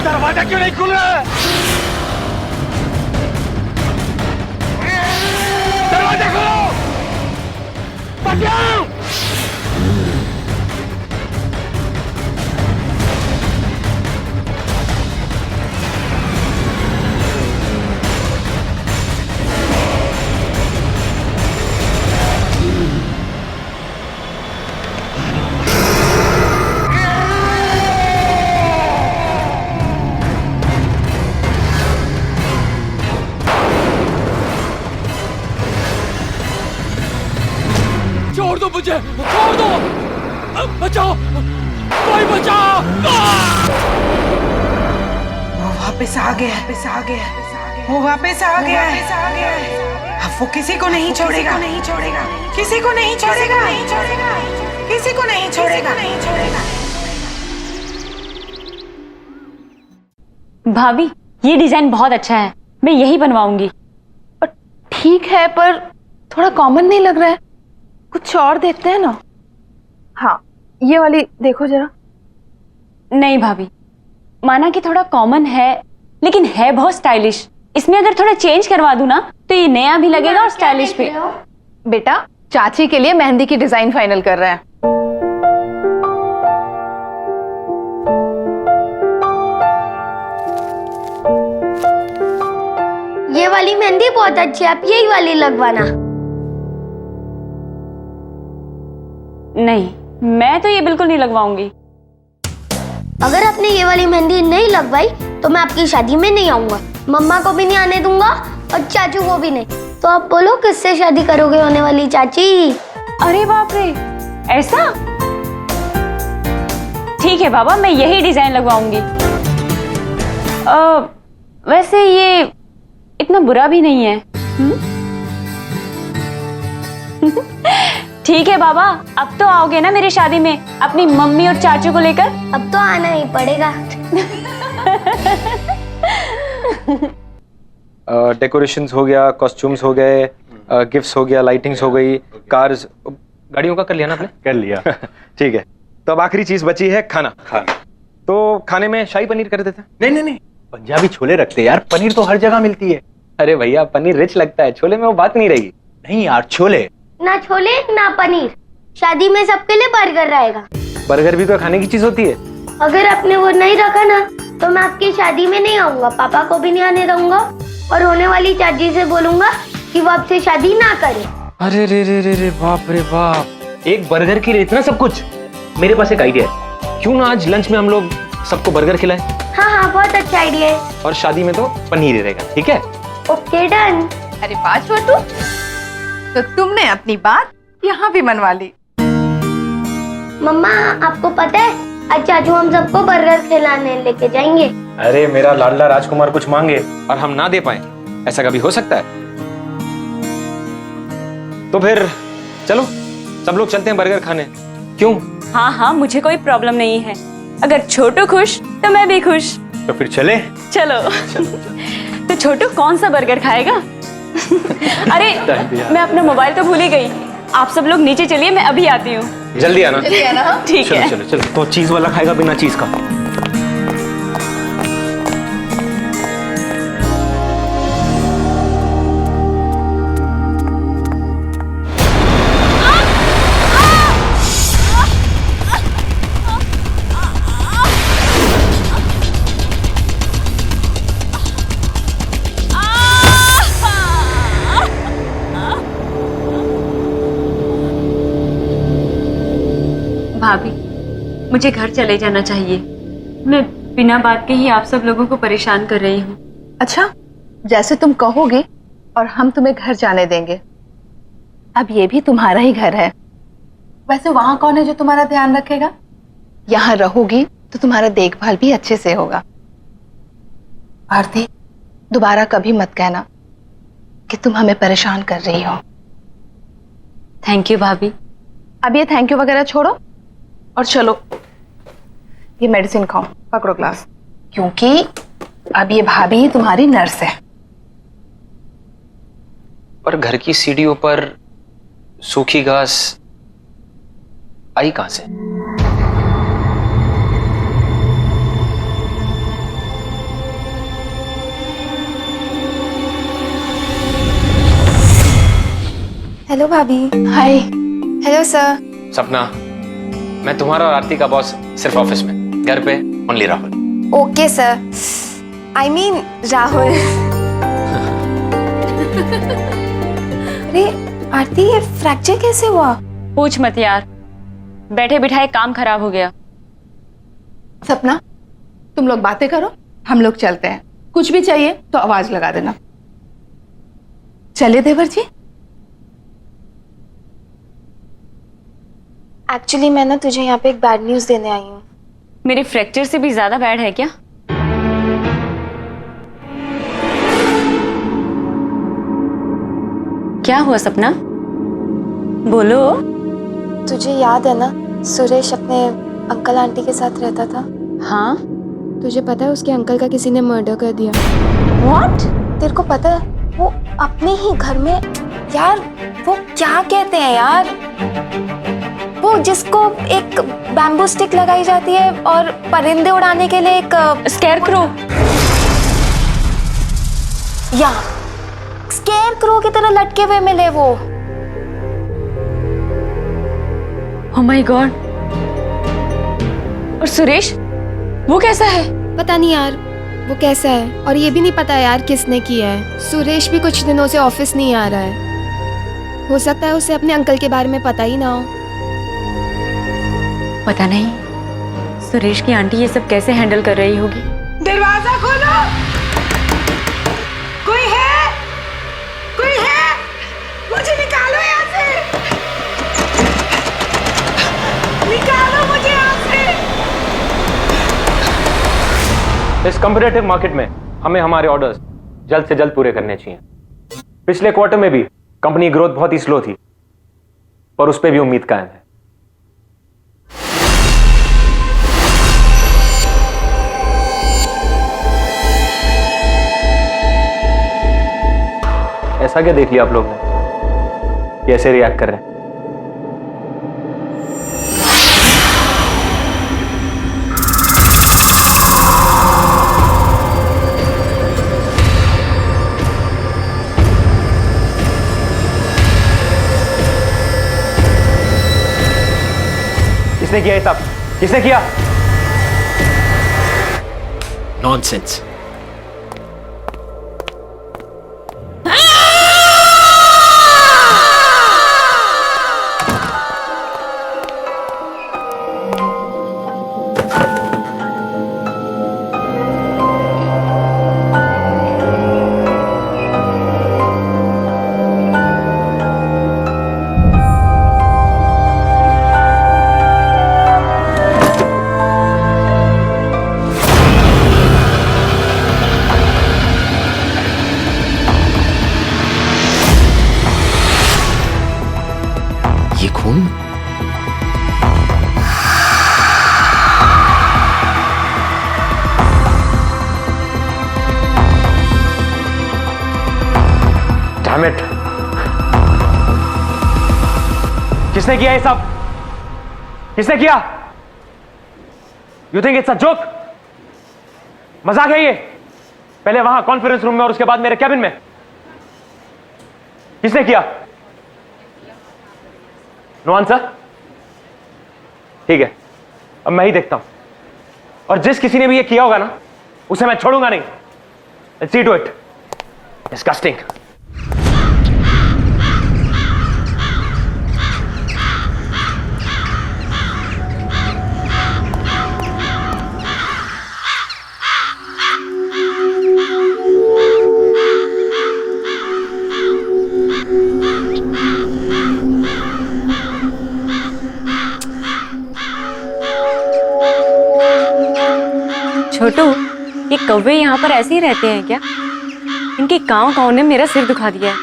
F: दरवाजा क्यों नहीं खुल रहा? दरवाजा खोलो! बचाओ! छोड़ दो मुझे, छोड़ दो! बचाओ! कोई बचाओ!
E: वो वापस आ गया, वो वापस आ गया है। अब वो किसी को नहीं छोड़ेगा, किसी को नहीं छोड़ेगा, किसी को नहीं छोड़ेगा।
J: भाभी, ये डिजाइन बहुत अच्छा है, मैं यही बनवाऊंगी।
K: ठीक है, पर थोड़ा कॉमन नहीं लग रहा है, कुछ और देखते हैं ना। हाँ, ये वाली देखो जरा।
J: नहीं भाभी, माना कि थोड़ा कॉमन है, लेकिन है बहुत स्टाइलिश। इसमें अगर थोड़ा चेंज करवा दूं ना, तो ये नया भी लगेगा और स्टाइलिश भी।
K: बेटा, चाची के लिए मेहंदी की डिजाइन फाइनल कर रहे हैं।
L: वाली मेहंदी बहुत अच्छी है, आप यही वाली लगवाना।
J: नहीं, मैं तो ये बिल्कुल नहीं लगवाऊंगी।
L: अगर आपने ये वाली मेहंदी नहीं लगवाई तो मैं आपकी शादी में नहीं आऊंगा, मम्मा को भी नहीं आने दूंगा और चाचू को भी नहीं। तो आप बोलो किससे शादी करोगे होने वाली चाची?
J: अरे बाप रे, ऐसा? ठीक है बाबा, मैं यही डिजाइन लगवाऊंगी। वैसे ये इतना बुरा भी नहीं है। ठीक है बाबा, अब तो आओगे ना मेरी शादी में अपनी मम्मी और चाचू को लेकर?
L: अब तो आना ही पड़ेगा।
F: डेकोरेशंस हो गया, कॉस्ट्यूम्स हो गए, गिफ्ट्स हो गया, लाइटिंग्स हो गई, कार्स, गाड़ियों का कर लिया ना आपने?
D: कर लिया।
F: ठीक है, तो अब आखिरी चीज बची है खाना। तो खाने में शाही पनीर कर देते हैं।
D: नहीं, पंजाबी छोले रखते हैं यार, पनीर तो हर जगह मिलती है।
F: अरे भैया, पनीर रिच लगता है, छोले में वो बात नहीं रहेगी।
D: नहीं यार, छोले
L: ना छोले ना पनीर, शादी में सबके लिए बर्गर रहेगा।
F: बर्गर भी तो खाने की चीज होती है।
L: अगर आपने वो नहीं रखा ना तो मैं आपकी शादी में नहीं आऊंगा, पापा को भी नहीं आने दूंगा और होने वाली चाची से बोलूंगा कि वो आपसे शादी ना करे।
F: अरे रे रे रे रे, बाप रे बाप, एक बर्गर के लिए इतना सब कुछ। मेरे पास एक आइडिया है, क्यों ना आज लंच में हम लोग सबको बर्गर खिलाएं?
L: हाँ, बहुत अच्छा आइडिया है।
F: और शादी में तो पनीर ही रहेगा, ठीक है?
L: Okay, done.
E: अरे वाह छोटू, तो तुमने अपनी बात यहाँ भी मनवा ली।
L: मम्मा, आपको पता है आज चाचू हम सबको बर्गर खिलाने लेके जाएंगे।
F: अरे मेरा लाडला राजकुमार कुछ मांगे और हम ना दे पाए, ऐसा कभी हो सकता है? तो फिर चलो सब लोग चलते हैं बर्गर खाने, क्यों?
J: हाँ हाँ, मुझे कोई प्रॉब्लम नहीं है। अगर छोटू खुश तो मैं भी खुश।
D: तो फिर चले?
J: चलो। तो छोटू कौन सा बर्गर खाएगा? अरे मैं अपना मोबाइल तो भूल ही गई। आप सब लोग नीचे चलिए, मैं अभी आती हूँ।
F: जल्दी आना।
J: ठीक है।
F: चलो। तो चीज वाला खाएगा बिना चीज का?
J: भाभी, मुझे घर चले जाना चाहिए। मैं बिना बात के ही आप सब लोगों को परेशान कर रही हूँ।
K: अच्छा, जैसे तुम कहोगे और हम तुम्हें घर जाने देंगे। अब ये भी तुम्हारा ही घर है। वैसे वहां कौन है जो तुम्हारा ध्यान रखेगा? यहाँ रहोगी तो तुम्हारा देखभाल भी अच्छे से होगा। आरती, दोबारा कभी मत कहना कि तुम हमें परेशान कर रही हो।
J: थैंक यू भाभी।
K: अब ये थैंक यू वगैरह छोड़ो और चलो ये मेडिसिन खाओ, पकड़ो ग्लास, क्योंकि अब ये भाभी तुम्हारी नर्स है।
F: पर घर की सीढ़ियों पर सूखी घास आई कहां से?
K: हेलो भाभी। हाय। Hello sir.
F: सपना, मैं तुम्हारा और आरती का बॉस सिर्फ ऑफिस में, घर पे only Rahul.
K: Okay sir, I mean Rahul. अरे आरती, ये फ्रैक्चर कैसे हुआ?
J: पूछ मत यार, बैठे बिठाए काम खराब हो गया।
K: सपना, तुम लोग बातें करो, हम लोग चलते हैं। कुछ भी चाहिए तो आवाज लगा देना। चलिए देवर जी।
L: एक्चुअली मैं ना तुझे यहाँ पे एक बैड न्यूज देने आई हूँ।
J: मेरे फ्रैक्चर से भी ज्यादा बैड है क्या? क्या हुआ सपना? बोलो।
L: तुझे याद है ना, सुरेश अपने अंकल आंटी के साथ रहता था।
J: हाँ।
L: तुझे पता है उसके अंकल का किसी ने मर्डर कर दिया।
J: व्हाट?
L: तेरे को पता है, वो अपने ही घर में, यार वो क्या कहते हैं यार, वो जिसको एक बैम्बू स्टिक लगाई जाती है और परिंदे उड़ाने के लिए एक
J: स्केयरक्रो।
L: या स्केयरक्रो की तरह लटके हुए मिले वो।
J: Oh my God. और सुरेश, वो कैसा है?
L: पता नहीं यार, वो कैसा है, और ये भी नहीं पता यार किसने किया है। सुरेश भी कुछ दिनों से ऑफिस नहीं आ रहा है। हो सकता है उसे अपने अंकल के बारे में पता ही ना हो।
J: पता नहीं सुरेश की आंटी ये सब कैसे हैंडल कर रही होगी।
E: दरवाजा खोलो, कोई है? कोई है? मुझे निकालो यहाँ से, निकालो मुझे यहाँ से।
F: इस कॉम्पिटिटिव मार्केट में हमें हमारे ऑर्डर्स जल्द से जल्द पूरे करने चाहिए। पिछले क्वार्टर में भी कंपनी ग्रोथ बहुत ही स्लो थी, पर उस पर भी उम्मीद कायम है। ऐसा क्या देख लिया आप लोग ने, कैसे रिएक्ट कर रहे हैं? किसने किया ये सब? किसने किया?
M: नॉनसेंस। ये खून?
F: Damn it! किसने किया ये सब? किसने किया? You think it's a joke? मजाक है ये? पहले वहां कॉन्फ्रेंस रूम में और उसके बाद मेरे कैबिन में। किसने किया? No answer? ठीक है, अब मैं ही देखता हूं, और जिस किसी ने भी ये किया होगा ना, उसे मैं छोड़ूंगा नहीं। Let's see to it. Disgusting.
J: छोटू, ये कौवे यहाँ पर ऐसे ही रहते हैं क्या? इनके काँव ने मेरा सिर दुखा दिया है।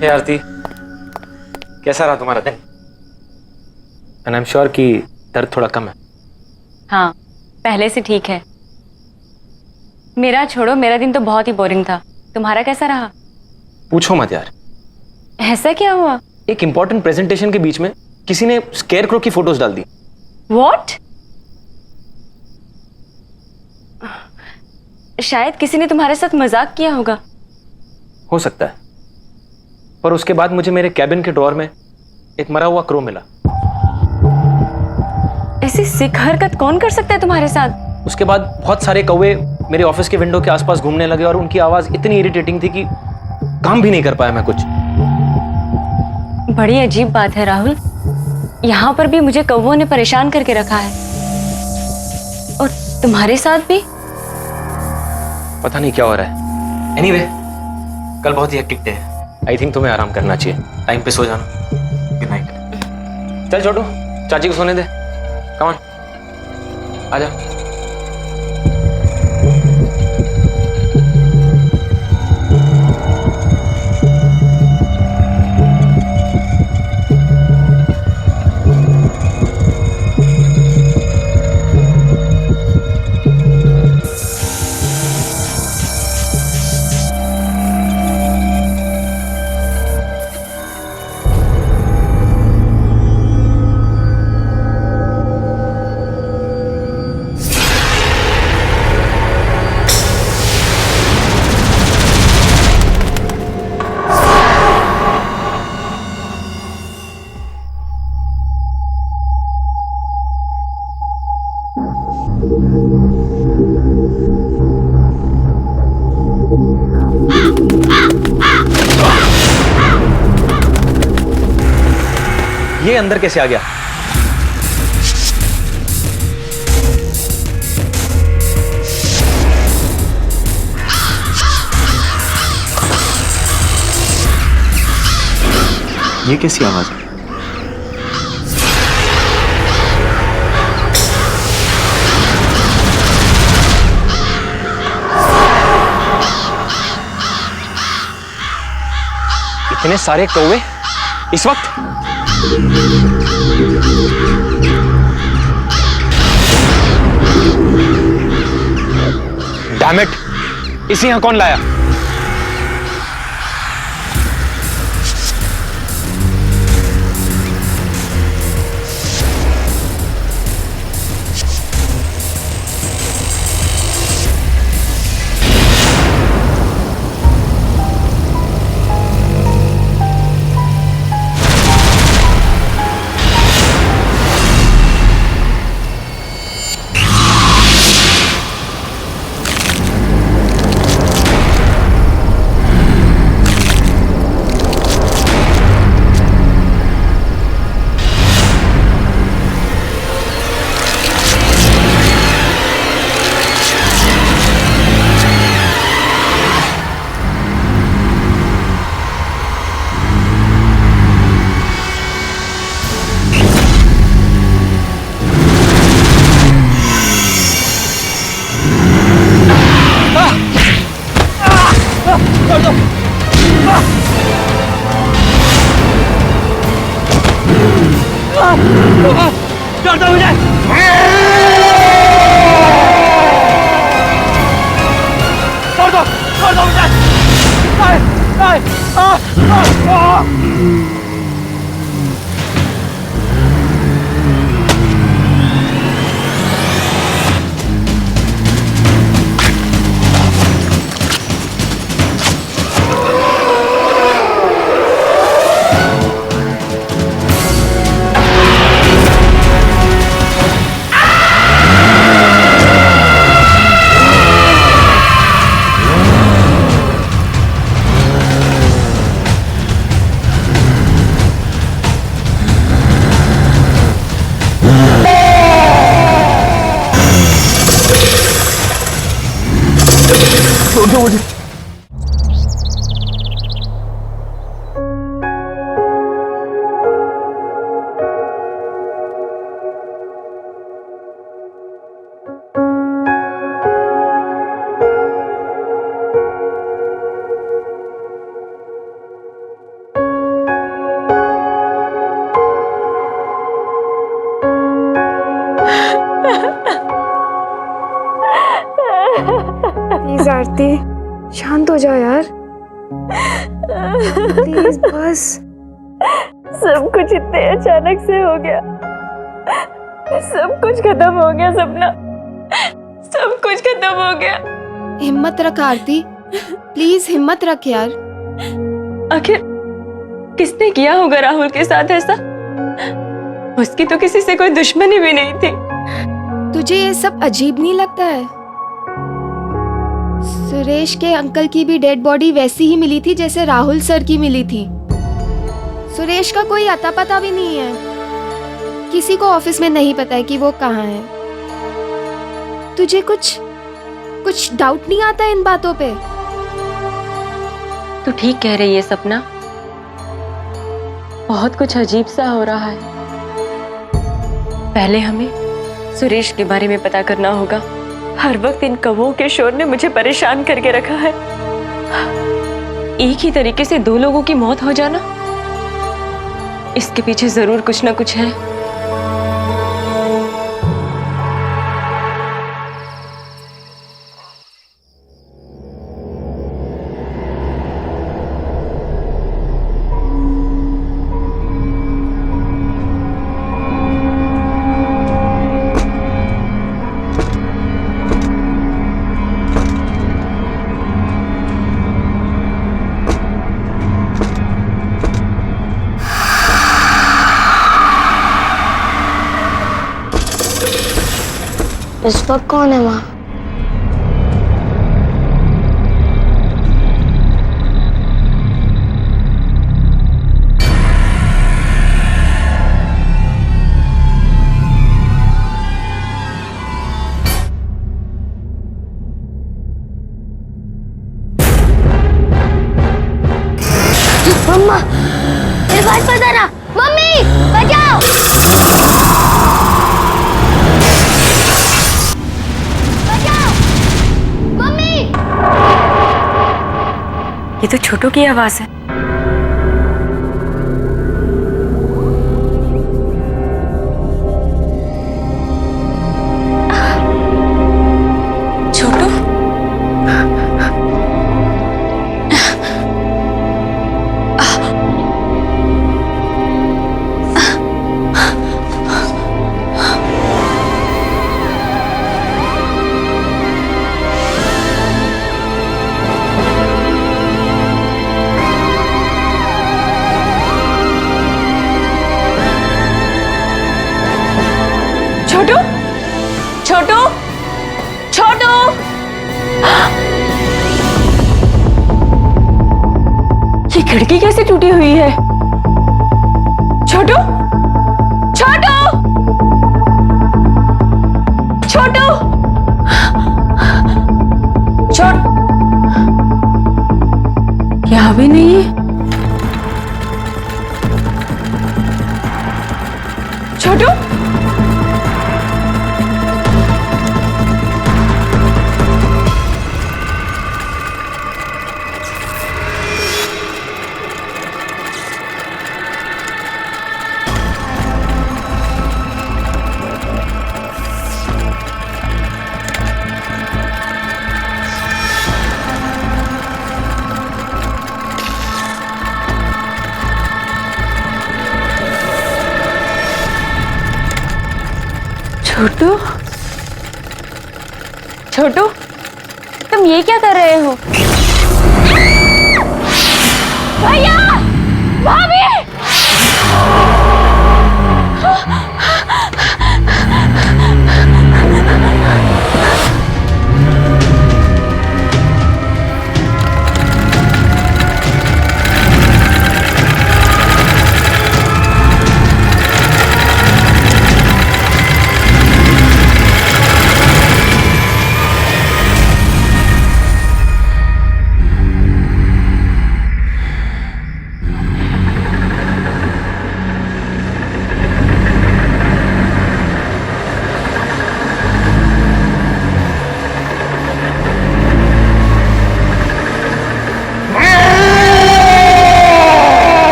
F: हे आरती, कैसा रहा तुम्हारा दिन? एंड आई एम श्योर कि दर्द थोड़ा कम है।
J: हाँ, पहले से ठीक है। मेरा छोड़ो, मेरा दिन तो बहुत ही बोरिंग था। तुम्हारा कैसा रहा?
F: पूछो मत यार।
J: ऐसा क्या हुआ?
F: एक इंपॉर्टेंट प्रेजेंटेशन के बीच में किसी ने स्केयरक्रो की फोटोज डाल दी।
J: What? शायद किसी ने तुम्हारे साथ मजाक किया होगा।
F: हो सकता है, पर उसके बाद मुझे मेरे कैबिन के ड्रॉअर में एक मरा हुआ क्रो मिला।
J: ऐसी सिक हरकत कौन कर सकता है तुम्हारे साथ?
F: उसके बाद बहुत सारे कौवे मेरे ऑफिस के विंडो के आसपास घूमने लगे और उनकी आवाज इतनी इरिटेटिंग थी कि काम भी नहीं कर पाया मैं कुछ।
J: बड़ी अजीब बात है राहुल, यहाँ पर भी मुझे कौवों ने परेशान करके रखा है, और तुम्हारे साथ भी।
F: पता नहीं क्या हो रहा है। एनीवे, कल बहुत ही हेक्टिक डे है। आई थिंक तुम्हें आराम करना चाहिए। टाइम पे सो जाना। Good night. चल छोटू, चाची को सोने दे। कम ऑन, आजा। अंदर कैसे आ गया? ये कैसी आवाज है? इतने सारे कौवे इस वक्त? डैम इट, इसे यहां कौन लाया?
L: प्लीज आरती, शांत हो जा यार। प्लीज बस।
J: सब कुछ इतने अचानक से हो गया, सब कुछ खत्म हो गया सपना, सब कुछ खत्म हो गया।
L: हिम्मत रख आरती, प्लीज हिम्मत रख यार।
J: आखिर किसने किया होगा राहुल के साथ ऐसा? उसकी तो किसी से कोई दुश्मनी भी नहीं थी।
L: तुझे ये सब अजीब नहीं लगता है? सुरेश के अंकल की भी डेड बॉडी वैसी ही मिली थी जैसे राहुल सर की मिली थी। सुरेश का कोई अता पता भी नहीं है, किसी को ऑफिस में नहीं पता है कि वो कहाँ है। तुझे कुछ डाउट नहीं आता इन बातों पे?
J: तू ठीक कह रही है सपना, बहुत कुछ अजीब सा हो रहा है। पहले हमें सुरेश के बारे में पता करना होगा। हर वक्त इन कौवों के शोर ने मुझे परेशान करके रखा है। एक ही तरीके से दो लोगों की मौत हो जाना, इसके पीछे जरूर कुछ ना कुछ है।
L: इस वक्त कौन है वहाँ?
J: तो छोटू की आवाज है। छोटू, छोटू, छोटू, छोटू। ये खिड़की कैसे टूटी हुई है? छोटू, छोटू, छोटू, छोट यहाँ भी नहीं है। छोटू, छोटू, छोटू, तुम ये क्या कर रहे हो? भैया, भाभी!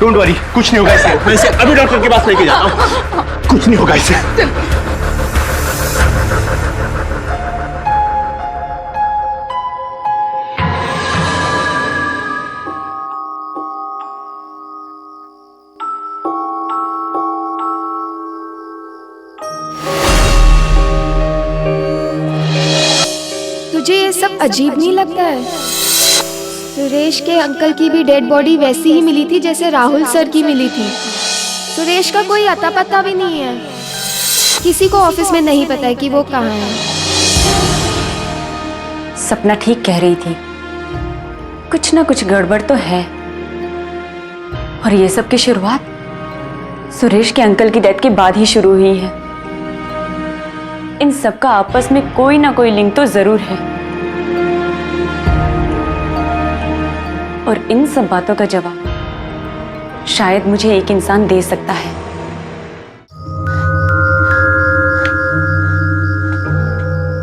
D: डोंट वरी, कुछ नहीं होगा इसे। मैं इसे अभी डॉक्टर के पास लेके जाता हूँ। कुछ नहीं होगा इसे।
L: तुझे ये सब अजीब नहीं लगता है? सुरेश के अंकल की भी डेड बॉडी वैसी ही मिली थी जैसे राहुल सर की मिली थी। सुरेश का कोई अता पता भी नहीं है। किसी को ऑफिस में नहीं पता है कि वो कहाँ है।
J: सपना ठीक कह रही थी, कुछ ना कुछ गड़बड़ तो है। और ये सब की शुरुआत सुरेश के अंकल की डेथ के बाद ही शुरू हुई है। इन सब का आपस में कोई ना कोई लिंक तो जरूर है। और इन सब बातों का जवाब शायद मुझे एक इंसान दे सकता है।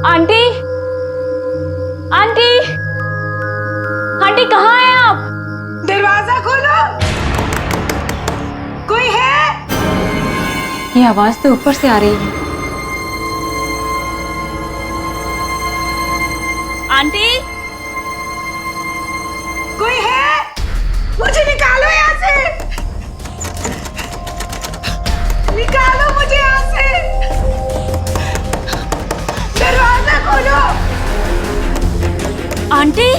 J: आंटी, आंटी, आंटी कहाँ हैं आप?
E: दरवाजा खोलो, कोई है?
J: ये आवाज तो ऊपर से आ रही है।
B: आंटी,
E: कोई है? मुझे निकालो यहाँ से, निकालो मुझे यहाँ से, दरवाजा खोलो।
B: आंटी,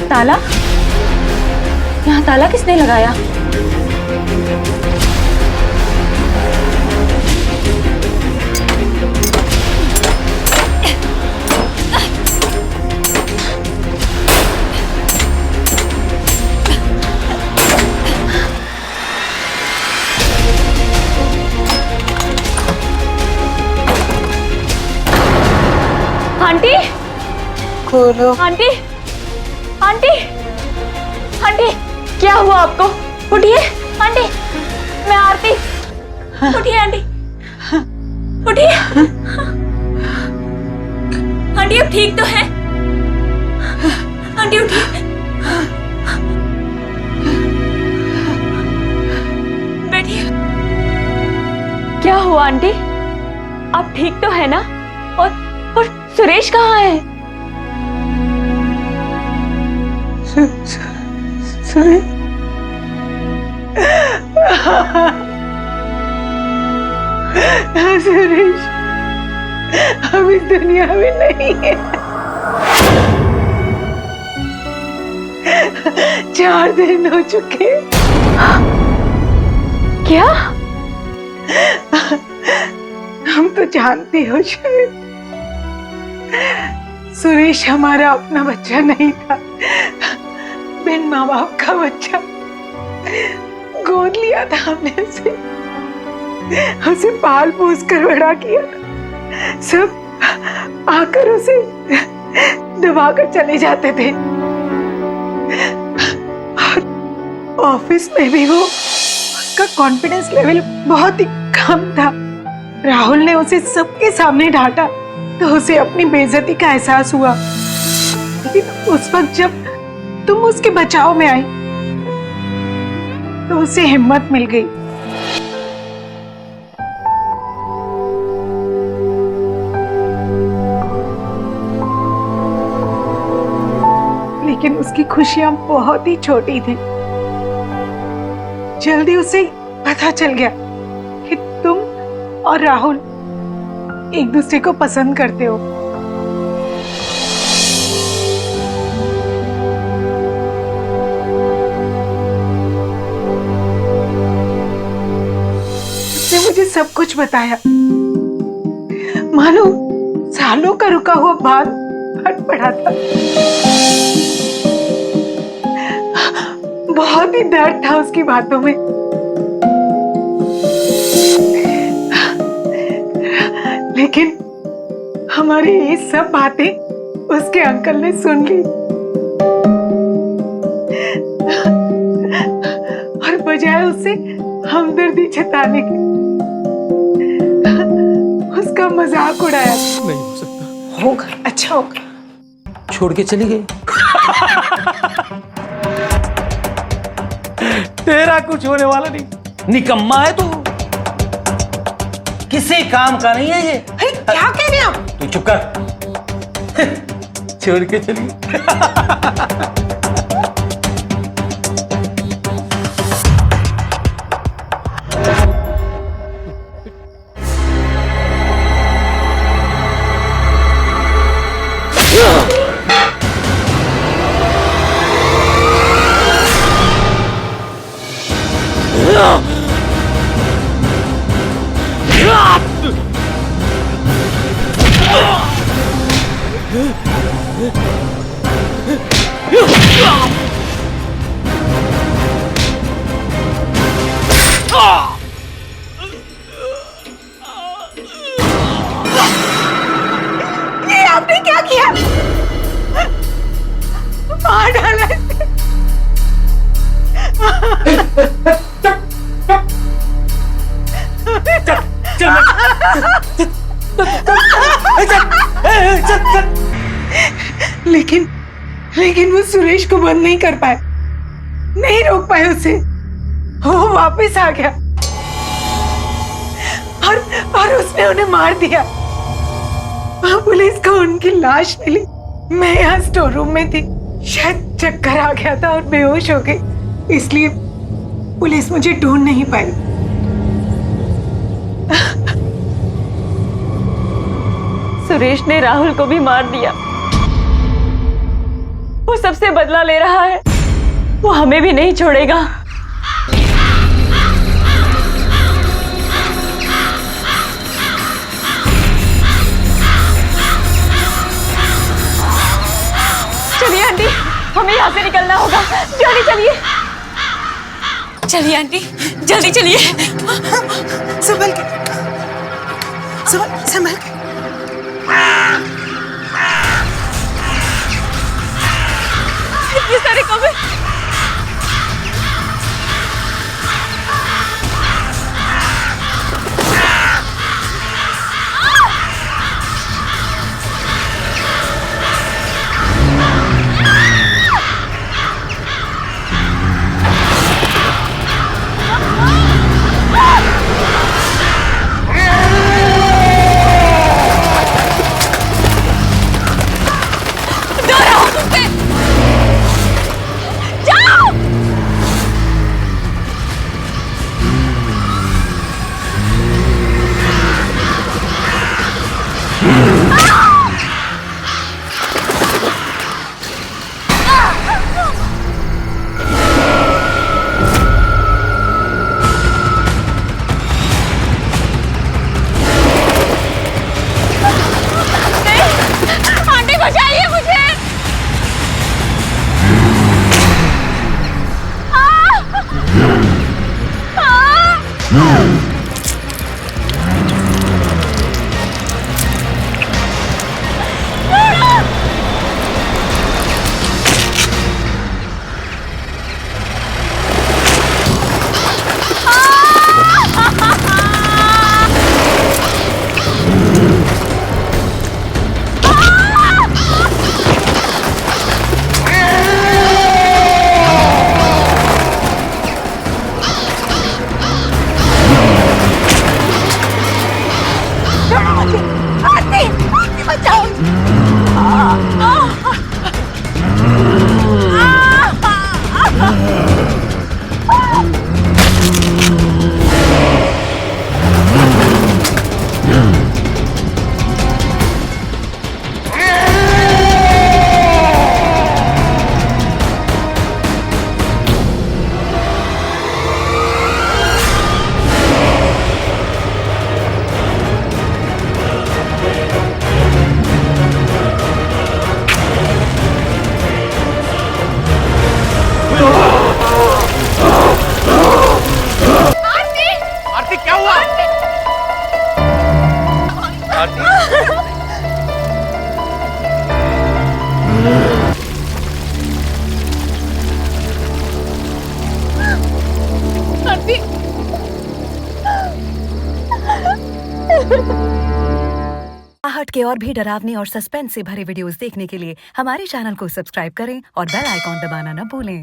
J: ताला? यहाँ ताला किसने लगाया? आंटी
E: खोलो।
J: आंटी आंटी आंटी क्या हुआ आपको? उठिए आंटी, मैं आरती। उठिए आंटी, उठिए आंटी, अब ठीक तो है? आंटी उठिए, बैठिए। क्या हुआ आंटी? आप ठीक तो है ना? और सुरेश कहाँ है?
E: सुरेश सुरेश हम इस दुनिया में नहीं है। 4 दिन हो चुके।
J: क्या?
E: हम तो जानते हो शायद, सुरेश हमारा अपना बच्चा नहीं था, बिन माँ बाप का बच्चा। गोद लिया था हमने उसे पाल पोस कर बड़ा किया था। सब आकर उसे दबाकर चले जाते थे और ऑफिस में भी वो, उसका कॉन्फिडेंस लेवल बहुत ही कम था। राहुल ने उसे सबके सामने डांटा तो उसे अपनी बेइज्जती का एहसास हुआ। लेकिन उस वक्त जब तुम उसके बचाव में आई तो उसे हिम्मत मिल गई। लेकिन उसकी खुशियां बहुत ही छोटी थी। जल्दी उसे पता चल गया कि तुम और राहुल एक दूसरे को पसंद करते हो। उसने मुझे सब कुछ बताया, मानो सालों का रुका हुआ बांध फट पड़ा था। बहुत ही दर्द था उसकी बातों में। लेकिन हमारी ये सब बातें उसके अंकल ने सुन ली और बजाय उसे हमदर्दी जताने के उसका मजाक उड़ाया।
M: नहीं हो सकता।
E: होगा, अच्छा होगा।
M: छोड़ के चली गई।
G: तेरा कुछ होने वाला नहीं, निकम्मा है तू, किसी काम का नहीं है ये।
E: क्या कह रहे हैं आप?
G: तू चुप कर। छोड़ के चली।
E: ये आपने क्या किया? मार डाला इसे। लेकिन वो सुरेश को बंद नहीं कर पाए, नहीं रोक पाए उसे। वो वापस आ गया और उसने उन्हें मार दिया। पुलिस को उनकी लाश मिली। मैं यहाँ स्टोर रूम में थी, शायद चक्कर आ गया था और बेहोश हो गई, इसलिए पुलिस मुझे ढूंढ नहीं पाई।
J: सुरेश ने राहुल को भी मार दिया। वो सबसे बदला ले रहा है, वो हमें भी नहीं छोड़ेगा। चलिए आंटी, हमें यहाँ से निकलना होगा। जल्दी चलिए, चलिए आंटी, जल्दी चलिए।
E: संभल के, संभल के।
N: के और भी डरावने और सस्पेंस से भरे वीडियोस देखने के लिए हमारे चैनल को सब्सक्राइब करें और बेल आइकॉन दबाना न भूलें।